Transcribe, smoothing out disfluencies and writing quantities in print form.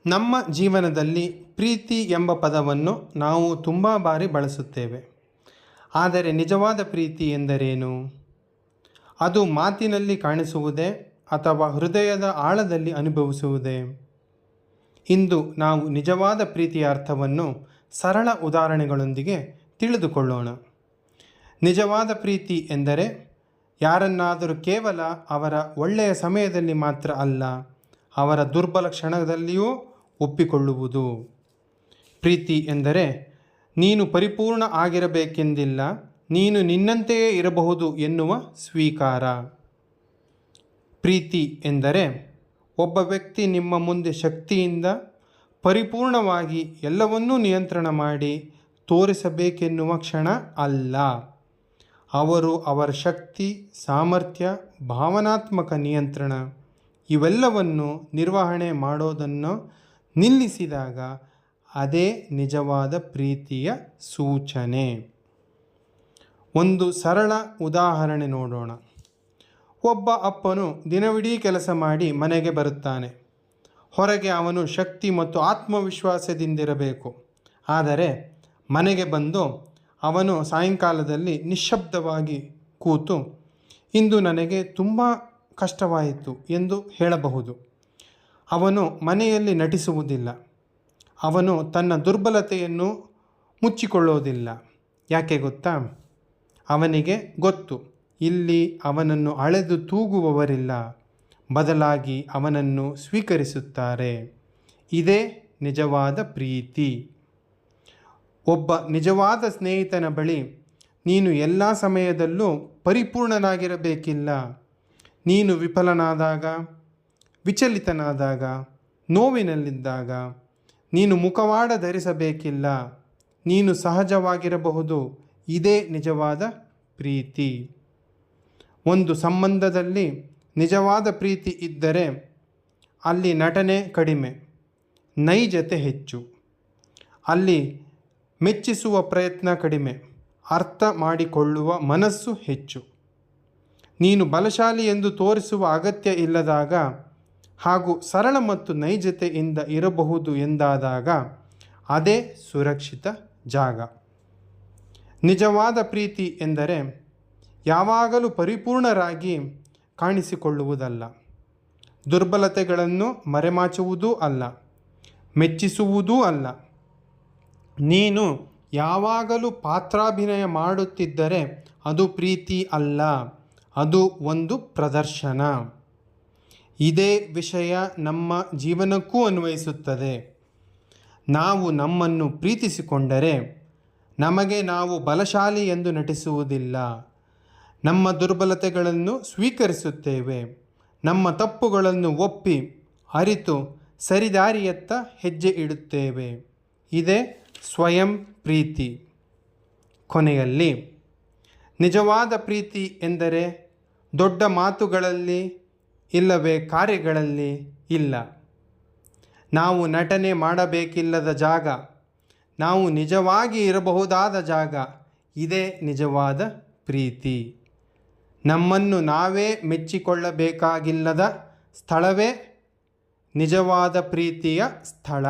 ನಮ್ಮ ಜೀವನದಲ್ಲಿ ಪ್ರೀತಿ ಎಂಬ ಪದವನ್ನು ನಾವು ತುಂಬ ಬಾರಿ ಬಳಸುತ್ತೇವೆ. ಆದರೆ ನಿಜವಾದ ಪ್ರೀತಿ ಎಂದರೇನು? ಅದು ಮಾತಿನಲ್ಲಿ ಕಾಣಿಸುವುದೇ ಅಥವಾ ಹೃದಯದ ಆಳದಲ್ಲಿ ಅನುಭವಿಸುವುದೇ? ಇಂದು ನಾವು ನಿಜವಾದ ಪ್ರೀತಿಯ ಅರ್ಥವನ್ನು ಸರಳ ಉದಾಹರಣೆಗಳೊಂದಿಗೆ ತಿಳಿದುಕೊಳ್ಳೋಣ. ನಿಜವಾದ ಪ್ರೀತಿ ಎಂದರೆ ಯಾರನ್ನಾದರೂ ಕೇವಲ ಅವರ ಒಳ್ಳೆಯ ಸಮಯದಲ್ಲಿ ಮಾತ್ರ ಅಲ್ಲ, ಅವರ ದುರ್ಬಲ ಕ್ಷಣದಲ್ಲಿಯೂ ಒಪ್ಪಿಕೊಳ್ಳುವುದು. ಪ್ರೀತಿ ಎಂದರೆ ನೀನು ಪರಿಪೂರ್ಣ ಆಗಿರಬೇಕೆಂದಿಲ್ಲ, ನೀನು ನಿನ್ನಂತೆಯೇ ಇರಬಹುದು ಎನ್ನುವ ಸ್ವೀಕಾರ. ಪ್ರೀತಿ ಎಂದರೆ ಒಬ್ಬ ವ್ಯಕ್ತಿ ನಿಮ್ಮ ಮುಂದೆ ಶಕ್ತಿಯಿಂದ ಪರಿಪೂರ್ಣವಾಗಿ ಎಲ್ಲವನ್ನೂ ನಿಯಂತ್ರಣ ಮಾಡಿ ತೋರಿಸಬೇಕೆನ್ನುವ ಕ್ಷಣ ಅಲ್ಲ. ಅವರು ಅವರ ಶಕ್ತಿ, ಸಾಮರ್ಥ್ಯ, ಭಾವನಾತ್ಮಕ ನಿಯಂತ್ರಣ ಇವೆಲ್ಲವನ್ನು ನಿರ್ವಹಣೆ ಮಾಡೋದನ್ನು ನಿಲ್ಲಿಸಿದಾಗ ಅದೇ ನಿಜವಾದ ಪ್ರೀತಿಯ ಸೂಚನೆ. ಒಂದು ಸರಳ ಉದಾಹರಣೆ ನೋಡೋಣ. ಒಬ್ಬ ಅಪ್ಪನು ದಿನವಿಡೀ ಕೆಲಸ ಮಾಡಿ ಮನೆಗೆ ಬರುತ್ತಾನೆ. ಹೊರಗೆ ಅವನು ಶಕ್ತಿ ಮತ್ತು ಆತ್ಮವಿಶ್ವಾಸದಿಂದಿರಬೇಕು. ಆದರೆ ಮನೆಗೆ ಬಂದು ಅವನು ಸಾಯಂಕಾಲದಲ್ಲಿ ನಿಶ್ಶಬ್ದವಾಗಿ ಕೂತು, ಇಂದು ನನಗೆ ತುಂಬ ಕಷ್ಟವಾಯಿತು ಎಂದು ಹೇಳಬಹುದು. ಅವನು ಮನೆಯಲ್ಲಿ ನಟಿಸುವುದಿಲ್ಲ. ಅವನು ತನ್ನ ದುರ್ಬಲತೆಯನ್ನು ಮುಚ್ಚಿಕೊಳ್ಳೋದಿಲ್ಲ. ಯಾಕೆ ಗೊತ್ತಾ? ಅವನಿಗೆ ಗೊತ್ತು, ಇಲ್ಲಿ ಅವನನ್ನು ಅಳೆದು ತೂಗುವವರಿಲ್ಲ, ಬದಲಾಗಿ ಅವನನ್ನು ಸ್ವೀಕರಿಸುತ್ತಾರೆ. ಇದೇ ನಿಜವಾದ ಪ್ರೀತಿ. ಒಬ್ಬ ನಿಜವಾದ ಸ್ನೇಹಿತನ ಬಳಿ ನೀನು ಎಲ್ಲ ಸಮಯದಲ್ಲೂ ಪರಿಪೂರ್ಣನಾಗಿರಬೇಕಿಲ್ಲ. ನೀನು ವಿಫಲನಾದಾಗ, ವಿಚಲಿತನಾದಾಗ, ನೋವಿನಲ್ಲಿದ್ದಾಗ ನೀನು ಮುಖವಾಡ ಧರಿಸಬೇಕಿಲ್ಲ. ನೀನು ಸಹಜವಾಗಿರಬಹುದು. ಇದೇ ನಿಜವಾದ ಪ್ರೀತಿ. ಒಂದು ಸಂಬಂಧದಲ್ಲಿ ನಿಜವಾದ ಪ್ರೀತಿ ಇದ್ದರೆ ಅಲ್ಲಿ ನಟನೆ ಕಡಿಮೆ, ನೈಜತೆ ಹೆಚ್ಚು. ಅಲ್ಲಿ ಮೆಚ್ಚಿಸುವ ಪ್ರಯತ್ನ ಕಡಿಮೆ, ಅರ್ಥ ಮಾಡಿಕೊಳ್ಳುವ ಮನಸ್ಸು ಹೆಚ್ಚು. ನೀನು ಬಲಶಾಲಿ ಎಂದು ತೋರಿಸುವ ಅಗತ್ಯ ಇಲ್ಲದಾಗ ಹಾಗೂ ಸರಳ ಮತ್ತು ನೈಜತೆಯಿಂದ ಇರಬಹುದು ಎಂದಾದಾಗ ಅದೇ ಸುರಕ್ಷಿತ ಜಾಗ. ನಿಜವಾದ ಪ್ರೀತಿ ಎಂದರೆ ಯಾವಾಗಲೂ ಪರಿಪೂರ್ಣರಾಗಿ ಕಾಣಿಸಿಕೊಳ್ಳುವುದಲ್ಲ, ದುರ್ಬಲತೆಗಳನ್ನು ಮರೆಮಾಚುವುದೂ ಅಲ್ಲ, ಮೆಚ್ಚಿಸುವುದೂ ಅಲ್ಲ. ನೀನು ಯಾವಾಗಲೂ ಪಾತ್ರಾಭಿನಯ ಮಾಡುತ್ತಿದ್ದರೆ ಅದು ಪ್ರೀತಿ ಅಲ್ಲ, ಅದು ಒಂದು ಪ್ರದರ್ಶನ. ಇದೇ ವಿಷಯ ನಮ್ಮ ಜೀವನಕ್ಕೂ ಅನ್ವಯಿಸುತ್ತದೆ. ನಾವು ನಮ್ಮನ್ನು ಪ್ರೀತಿಸಿಕೊಂಡರೆ ನಮಗೆ ನಾವು ಬಲಶಾಲಿ ಎಂದು ನಟಿಸುವುದಿಲ್ಲ. ನಮ್ಮ ದುರ್ಬಲತೆಗಳನ್ನು ಸ್ವೀಕರಿಸುತ್ತೇವೆ. ನಮ್ಮ ತಪ್ಪುಗಳನ್ನು ಒಪ್ಪಿ ಅರಿತು ಸರಿದಾರಿಯತ್ತ ಹೆಜ್ಜೆ ಇಡುತ್ತೇವೆ. ಇದೇ ಸ್ವಯಂ ಪ್ರೀತಿ. ಕೊನೆಯಲ್ಲಿ ನಿಜವಾದ ಪ್ರೀತಿ ಎಂದರೆ ದೊಡ್ಡ ಮಾತುಗಳಲ್ಲಿ ಇಲ್ಲವೇ ಕಾರ್ಯಗಳಲ್ಲಿ ಇಲ್ಲ. ನಾವು ನಟನೆ ಮಾಡಬೇಕಿಲ್ಲದ ಜಾಗ, ನಾವು ನಿಜವಾಗಿ ಇರಬಹುದಾದ ಜಾಗ. ಇದೇ ನಿಜವಾದ ಪ್ರೀತಿ. ನಮ್ಮನ್ನು ನಾವೇ ಮೆಚ್ಚಿಕೊಳ್ಳಬೇಕಾಗಿಲ್ಲದ ಸ್ಥಳವೇ ನಿಜವಾದ ಪ್ರೀತಿಯ ಸ್ಥಳ.